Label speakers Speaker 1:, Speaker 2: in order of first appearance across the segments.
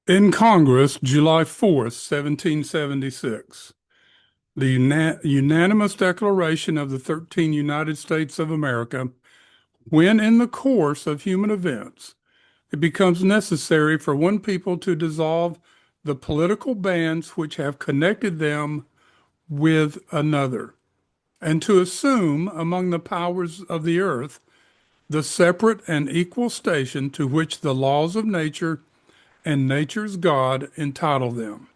Speaker 1: In Congress, July 4th, 1776, the unanimous declaration of the 13 United States of America, when in the course of human events, it becomes necessary for one people to dissolve the political bands which have connected them with another, and to assume among the powers of the earth the separate and equal station to which the laws of nature and nature's God entitle them.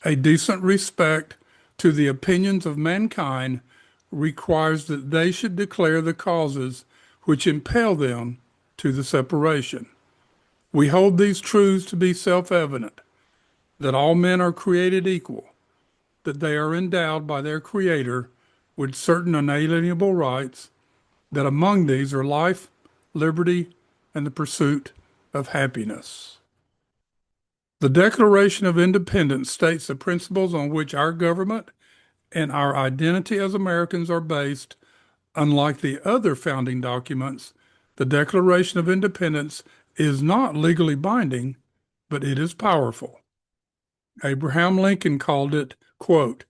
Speaker 1: A decent respect to the opinions of mankind requires that they should declare the causes which impel them to the separation. We hold these truths to be self-evident, that all men are created equal, that they are endowed by their Creator with certain unalienable rights, that among these are life, liberty, and the pursuit of happiness. The Declaration of Independence states the principles on which our government and our identity as Americans are based. Unlike the other founding documents, the Declaration of Independence is not legally binding, but it is powerful. Abraham Lincoln called it, quote,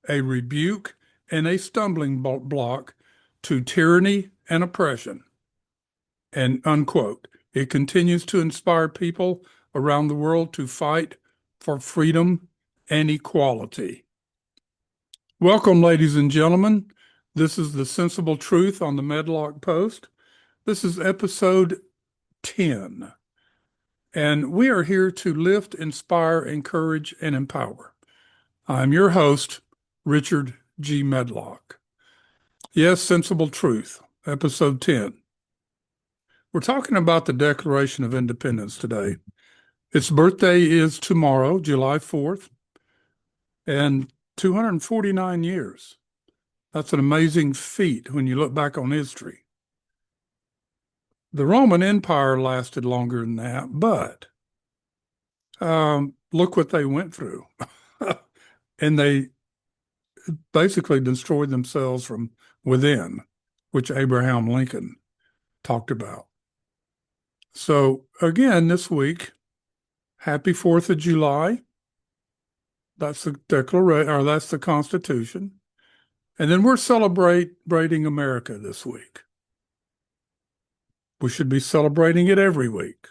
Speaker 1: a rebuke and a stumbling block to tyranny and oppression, and unquote. It continues to inspire people around the world to fight for freedom and equality. Welcome, ladies and gentlemen. This is The Sensible Truth on the Medlock Post. This is episode 10, and we are here to lift, inspire, encourage, and empower. I'm your host, Richard G. Medlock. Yes, Sensible Truth, episode 10. We're talking about the Declaration of Independence today. Its birthday is tomorrow, July 4th, and 249 years. That's an amazing feat when you look back on history. The Roman Empire lasted longer than that, but look what they went through. And they basically destroyed themselves from within, which Abraham Lincoln talked about. So again, this week, happy 4th of July. That's the Declaration, or that's the Constitution. And then we're celebrating America this week. We should be celebrating it every week,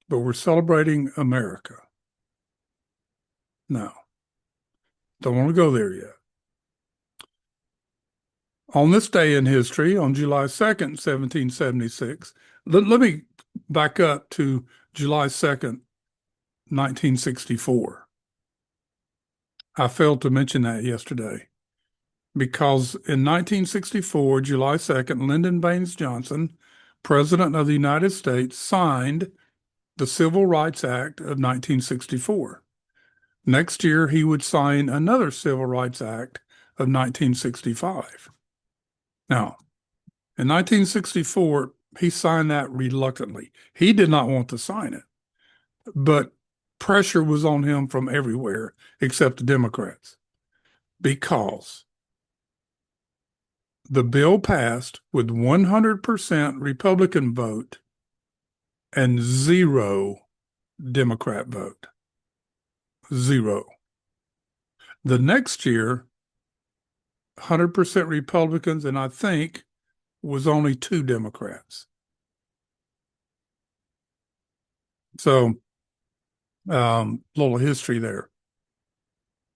Speaker 1: but we're celebrating America. No, don't want to go there yet. On this day in history, on July 2nd, 1776, let me back up to July 2nd, 1964. I failed to mention that yesterday because in 1964, July 2nd, Lyndon Baines Johnson, President of the United States, signed the Civil Rights Act of 1964. Next year, he would sign another Civil Rights Act of 1965. Now, in 1964, he signed that reluctantly. He did not want to sign it, but pressure was on him from everywhere except the Democrats because the bill passed with 100% Republican vote and 0 Democrat vote. 0. The next year, 100% Republicans, and I think was only 2 Democrats. So, little history there.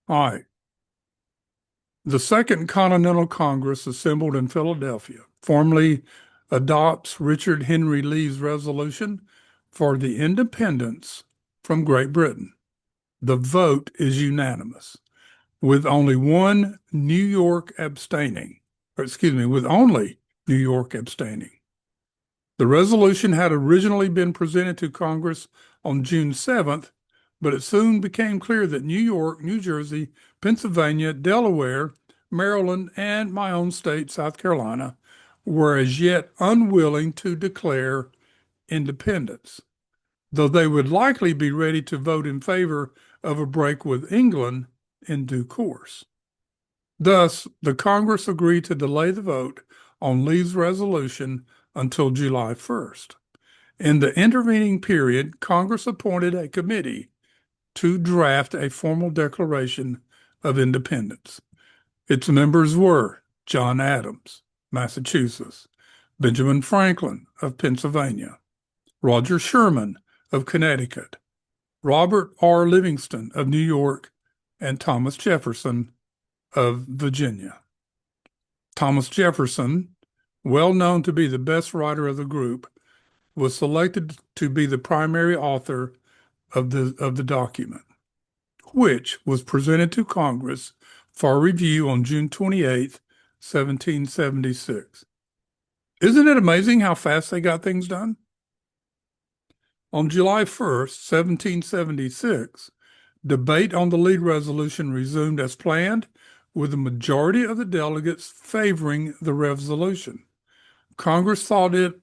Speaker 1: All right. The Second Continental Congress, assembled in Philadelphia, formally adopts Richard Henry Lee's resolution for the independence from Great Britain. The vote is unanimous, with only one New York abstaining, with only New York abstaining. The resolution had originally been presented to Congress on June 7th, but it soon became clear that New York, New Jersey, Pennsylvania, Delaware, Maryland, and my own state, South Carolina, were as yet unwilling to declare independence, though they would likely be ready to vote in favor of a break with England in due course. Thus, the Congress agreed to delay the vote on Lee's resolution until July 1st. In the intervening period, Congress appointed a committee to draft a formal Declaration of Independence. Its members were John Adams, Massachusetts, Benjamin Franklin of Pennsylvania, Roger Sherman of Connecticut, Robert R. Livingston of New York, and Thomas Jefferson of Virginia. Thomas Jefferson, well known to be the best writer of the group, was selected to be the primary author of the document, which was presented to Congress for review on June 28th, 1776. Isn't it amazing how fast they got things done? On July 1st, 1776, debate on the lead resolution resumed as planned, with the majority of the delegates favoring the resolution. Congress thought it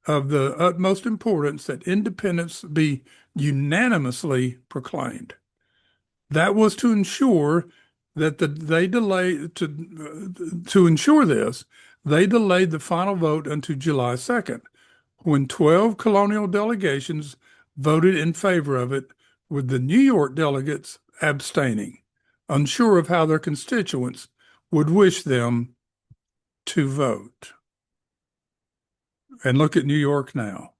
Speaker 1: of the utmost importance that independence be unanimously proclaimed. That was to ensure that to ensure this, they delayed the final vote until July 2nd, when 12 colonial delegations voted in favor of it, with the New York delegates abstaining, unsure of how their constituents would wish them to vote. And look at New York now.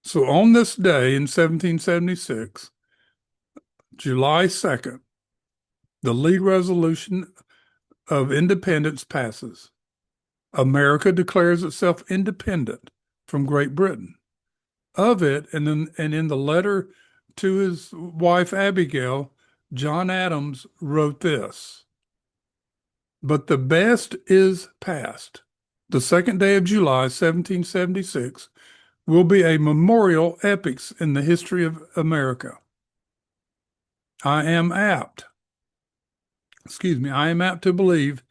Speaker 1: So on this day in 1776, July 2nd, the lead resolution of independence passes. America declares itself independent from Great Britain. Of it, and in the letter to his wife Abigail, John Adams wrote this: "But the best is past. The second day of July, 1776, will be a memorial epoch in the history of America. I am apt to believe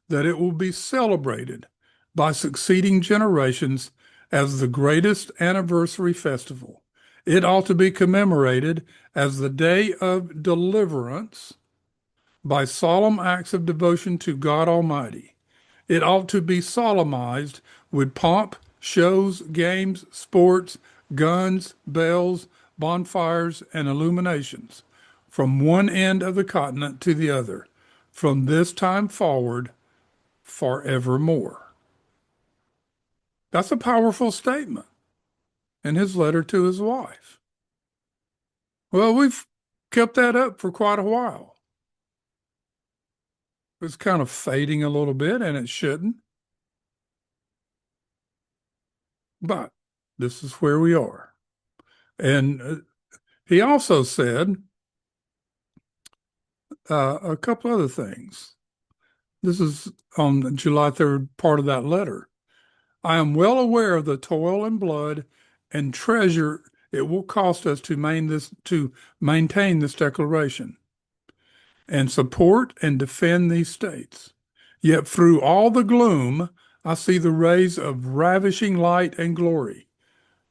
Speaker 1: that it will be celebrated by succeeding generations as the greatest anniversary festival. It ought to be commemorated as the Day of Deliverance by solemn acts of devotion to God Almighty. It ought to be solemnized with pomp, shows, games, sports, guns, bells, bonfires, and illuminations from one end of the continent to the other, from this time forward, forevermore." That's a powerful statement in his letter to his wife. Well, we've kept that up for quite a while. It's kind of fading a little bit, and it shouldn't. But this is where we are. And he also said a couple other things. This is on July 3rd, part of that letter. "I am well aware of the toil and blood and treasure it will cost us to maintain this declaration and support and defend these states. Yet through all the gloom, I see the rays of ravishing light and glory.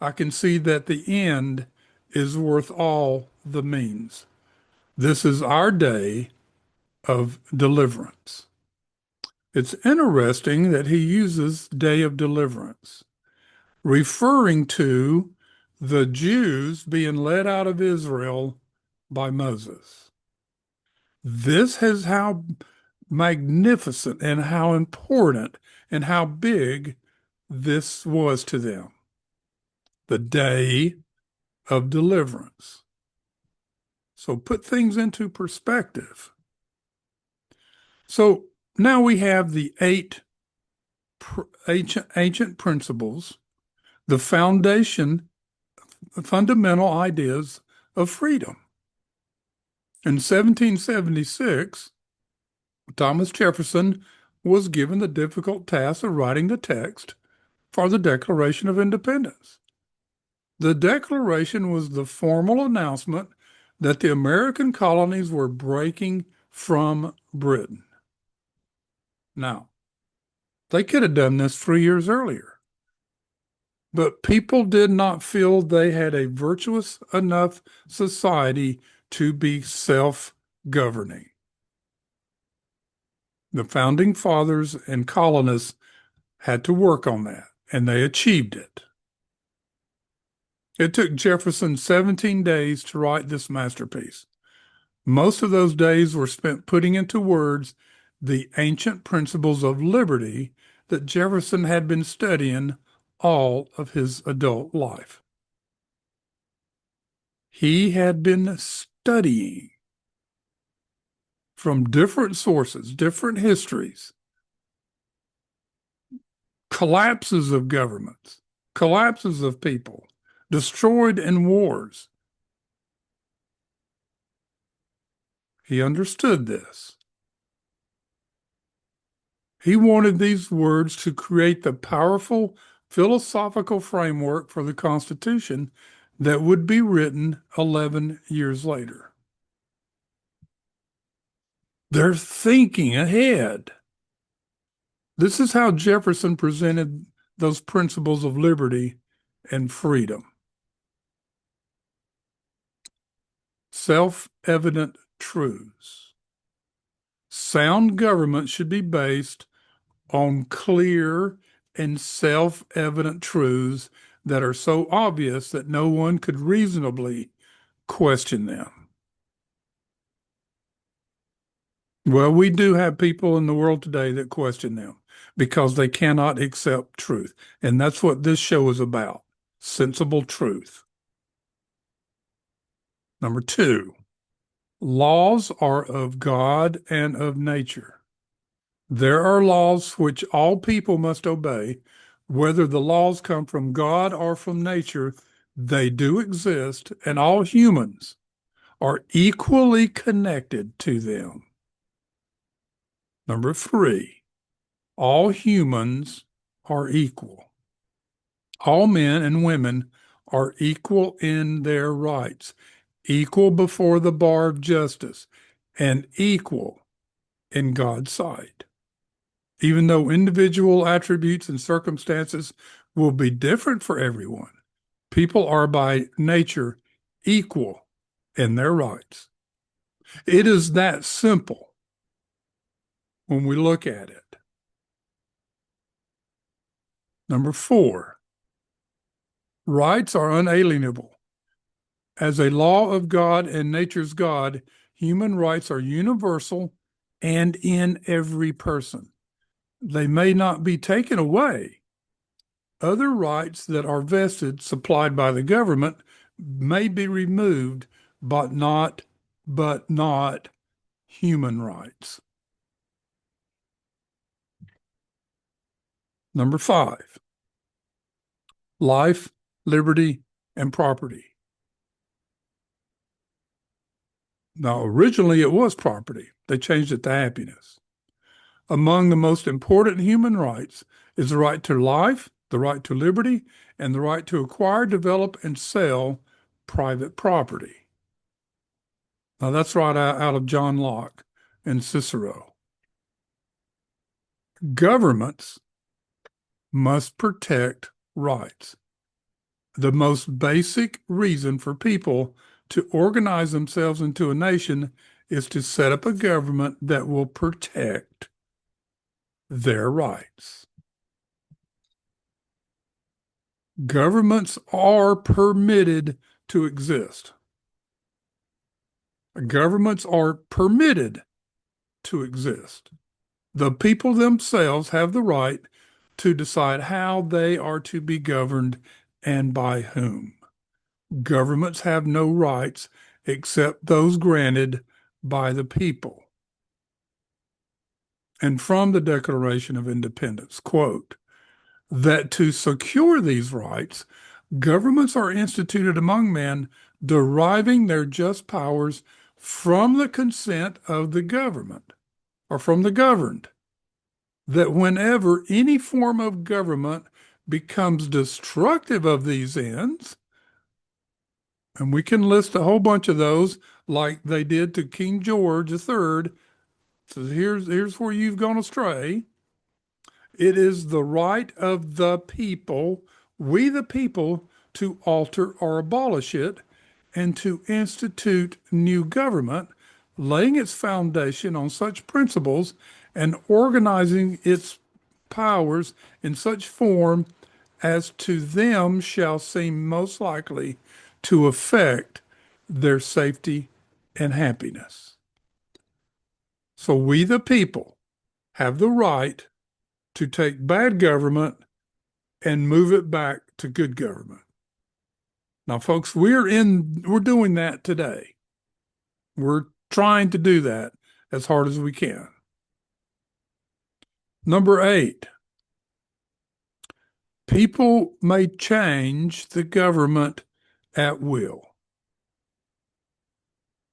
Speaker 1: I can see that the end is worth all the means. This is our day of deliverance." It's interesting that he uses day of deliverance, referring to the Jews being led out of Israel by Moses. This is how magnificent and how important and how big this was to them. The day of deliverance. So put things into perspective. So now we have the 8 ancient principles, the fundamental ideas of freedom. In 1776, Thomas Jefferson was given the difficult task of writing the text for the Declaration of Independence. The Declaration was the formal announcement that the American colonies were breaking from Britain. Now, they could have done this 3 years earlier, but people did not feel they had a virtuous enough society to be self-governing. The founding fathers and colonists had to work on that, and they achieved it. It took Jefferson 17 days to write this masterpiece. Most of those days were spent putting into words the ancient principles of liberty that Jefferson had been studying all of his adult life. He had been studying from different sources, different histories, collapses of governments, collapses of people, destroyed in wars. He understood this. He wanted these words to create the powerful philosophical framework for the Constitution that would be written 11 years later. They're thinking ahead. This is how Jefferson presented those principles of liberty and freedom. Self-evident truths. Sound government should be based on clear and self-evident truths that are so obvious that no one could reasonably question them. Well, we do have people in the world today that question them because they cannot accept truth. And that's what this show is about, sensible truth. Number 2, laws are of God and of nature. There are laws which all people must obey. Whether the laws come from God or from nature, they do exist, and all humans are equally connected to them. Number 3, all humans are equal. All men and women are equal in their rights, equal before the bar of justice, and equal in God's sight. Even though individual attributes and circumstances will be different for everyone, people are by nature equal in their rights. It is that simple when we look at it. Number 4, rights are unalienable. As a law of God and nature's God, human rights are universal and in every person. They may not be taken away. Other rights that are vested, supplied by the government, may be removed, but not human rights. Number 5, life, liberty, and property. Now, originally it was property. They changed it to happiness. Among the most important human rights is the right to life, the right to liberty, and the right to acquire, develop, and sell private property. Now, that's right out of John Locke and Cicero. Governments must protect rights. The most basic reason for people to organize themselves into a nation is to set up a government that will protect their rights. Governments are permitted to exist. Governments are permitted to exist. The people themselves have the right to decide how they are to be governed and by whom. Governments have no rights except those granted by the people. And from the Declaration of Independence, quote, that to secure these rights, governments are instituted among men, deriving their just powers from the consent of the government or from the governed, that whenever any form of government becomes destructive of these ends, and we can list a whole bunch of those like they did to King George III, so here's where you've gone astray. It is the right of the people, we the people, to alter or abolish it and to institute new government, laying its foundation on such principles and organizing its powers in such form as to them shall seem most likely to affect their safety and happiness. So we, the people, have the right to take bad government and move it back to good government. Now, folks, we're doing that today. We're trying to do that as hard as we can. Number 8, people may change the government at will.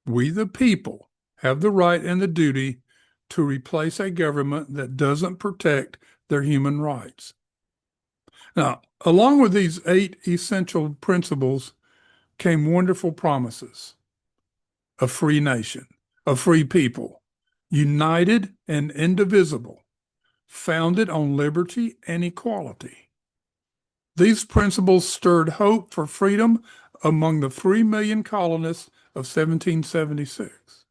Speaker 1: We, the people, have the right and the duty to replace a government that doesn't protect their human rights. Now, along with these 8 essential principles came wonderful promises: a free nation, a free people, united and indivisible, founded on liberty and equality. These principles stirred hope for freedom among the 3 million colonists of 1776.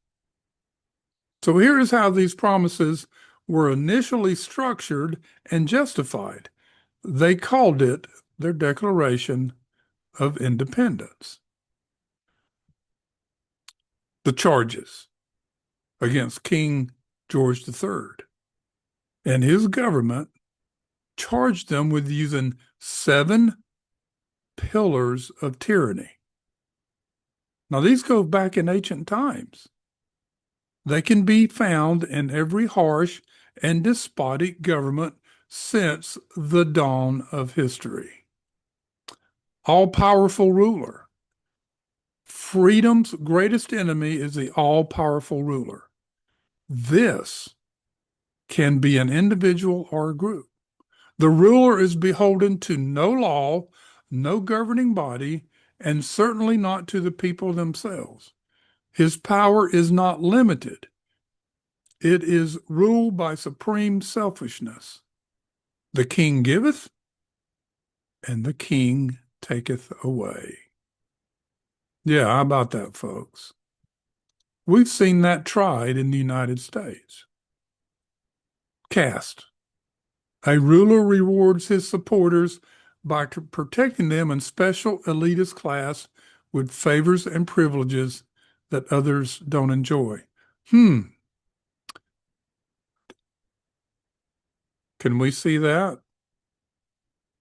Speaker 1: So here is how these promises were initially structured and justified. They called it their Declaration of Independence. The charges against King George III and his government charged them with using 7 pillars of tyranny. Now, these go back in ancient times. They can be found in every harsh and despotic government since the dawn of history. All-powerful ruler. Freedom's greatest enemy is the all-powerful ruler. This can be an individual or a group. The ruler is beholden to no law, no governing body, and certainly not to the people themselves. His power is not limited. It is ruled by supreme selfishness. The king giveth, and the king taketh away. Yeah, how about that, folks? We've seen that tried in the United States. Caste. A ruler rewards his supporters by protecting them in special elitist class with favors and privileges that others don't enjoy. Can we see that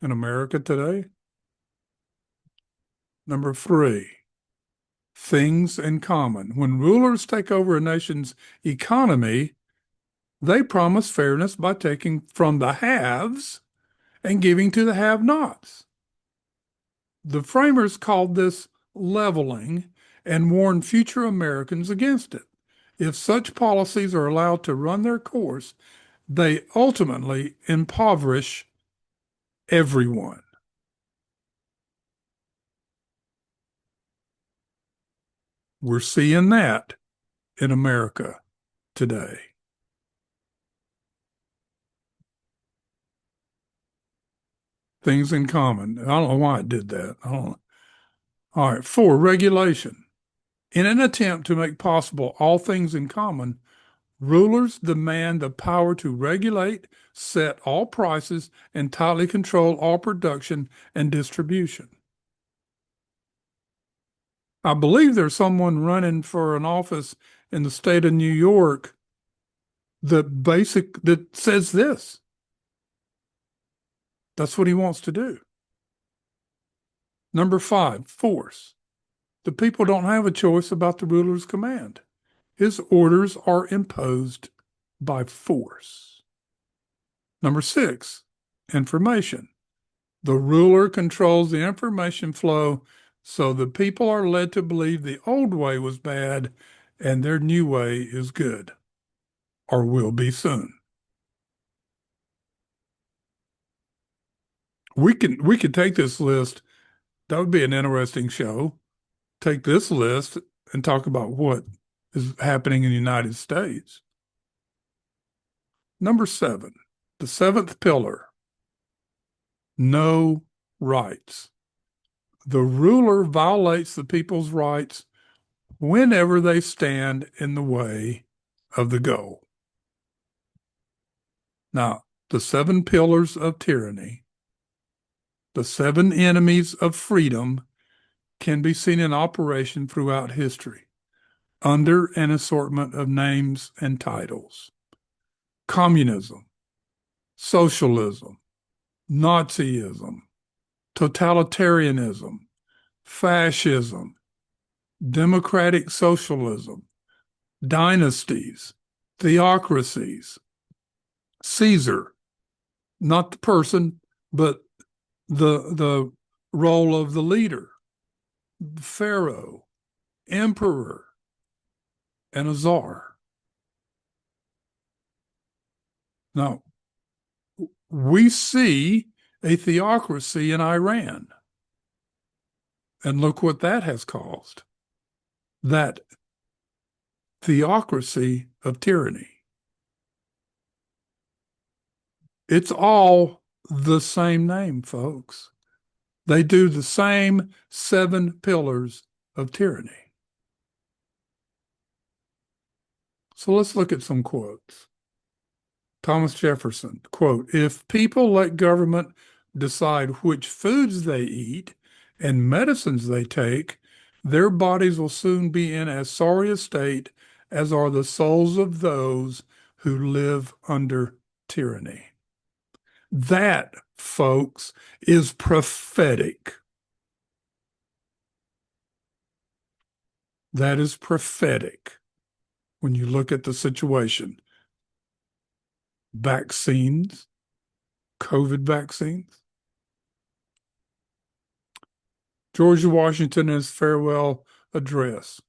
Speaker 1: in America today? Number 3, things in common. When rulers take over a nation's economy, they promise fairness by taking from the haves and giving to the have-nots. The framers called this leveling and warned future Americans against it. If such policies are allowed to run their course, they ultimately impoverish everyone. We're seeing that in America today. Things in common. I don't know why it did that. I don't know. All right. 4, regulation. In an attempt to make possible all things in common, rulers demand the power to regulate, set all prices, and tightly control all production and distribution. I believe there's someone running for an office in the state of New York that says this. That's what he wants to do. Number 5, force. The people don't have a choice about the ruler's command. His orders are imposed by force. Number 6, information. The ruler controls the information flow, so the people are led to believe the old way was bad and their new way is good, or will be soon. We could take this list. That would be an interesting show. Take this list and talk about what is happening in the United States. Number 7, the 7th pillar, no rights. The ruler violates the people's rights whenever they stand in the way of the goal. Now, the 7 pillars of tyranny, The seven enemies of freedom can be seen in operation throughout history under an assortment of names and titles: communism, socialism, Nazism, totalitarianism, fascism, democratic socialism, dynasties, theocracies, Caesar, not the person, but the role of the leader, pharaoh, emperor, and a czar. Now, we see a theocracy in Iran, and look what that has caused. That theocracy of tyranny. It's all the same name, folks. They do the same 7 pillars of tyranny. So let's look at some quotes. Thomas Jefferson, quote, "If people let government decide which foods they eat and medicines they take, their bodies will soon be in as sorry a state as are the souls of those who live under tyranny." That, folks, is prophetic. That is prophetic when you look at the situation. Vaccines, COVID vaccines. George Washington in his farewell address.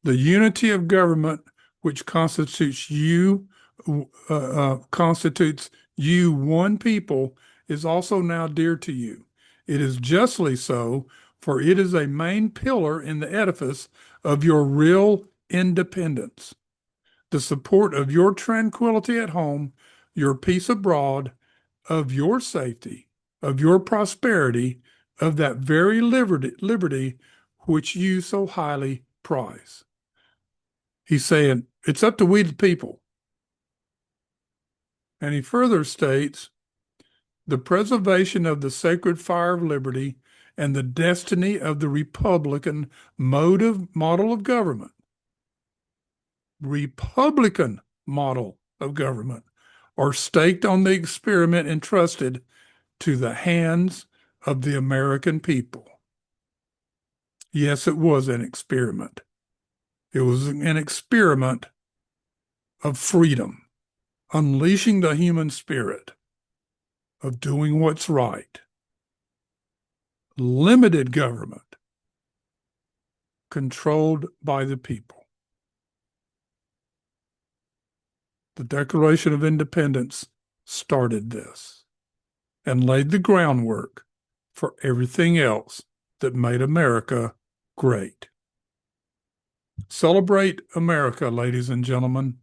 Speaker 1: "The unity of government, which constitutes you one people, is also now dear to you. It is justly so, for it is a main pillar in the edifice of your real independence, the support of your tranquility at home, your peace abroad, of your safety, of your prosperity, of that very liberty which you so highly prize." He's saying it's up to we the people. And he further states, "The preservation of the sacred fire of liberty and the destiny of the Republican model of government," Republican model of government, "are staked on the experiment entrusted to the hands of the American people." Yes, it was an experiment. It was an experiment of freedom, unleashing the human spirit, of doing what's right. Limited government, controlled by the people. The Declaration of Independence started this and laid the groundwork for everything else that made America great. Celebrate America, ladies and gentlemen.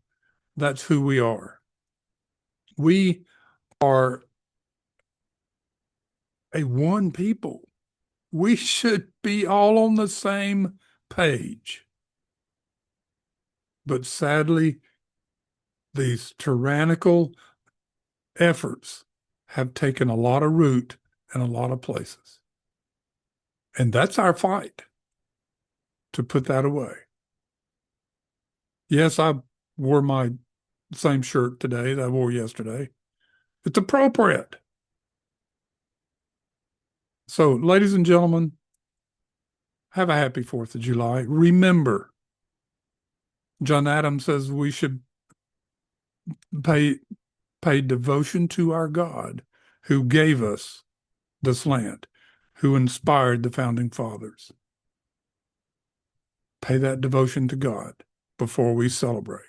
Speaker 1: That's who we are. We are a one people. We should be all on the same page. But sadly, these tyrannical efforts have taken a lot of root in a lot of places. And that's our fight, to put that away. Yes, I wore my same shirt today that I wore yesterday. It's appropriate. So, ladies and gentlemen, have a happy 4th of July. Remember, John Adams says we should pay devotion to our God who gave us this land, who inspired the founding fathers. Pay that devotion to God before we celebrate.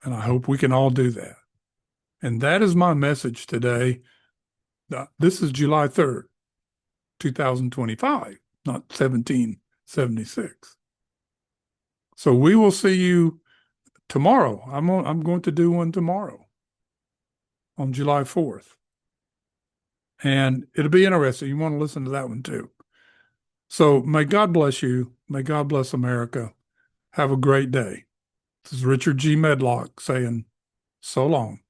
Speaker 1: And I hope we can all do that. And that is my message today. This is July 3rd, 2025, not 1776. So we will see you tomorrow. I'm going to do one tomorrow on July 4th. And it'll be interesting. You want to listen to that one too. So may God bless you. May God bless America. Have a great day. This is Richard G. Medlock saying so long.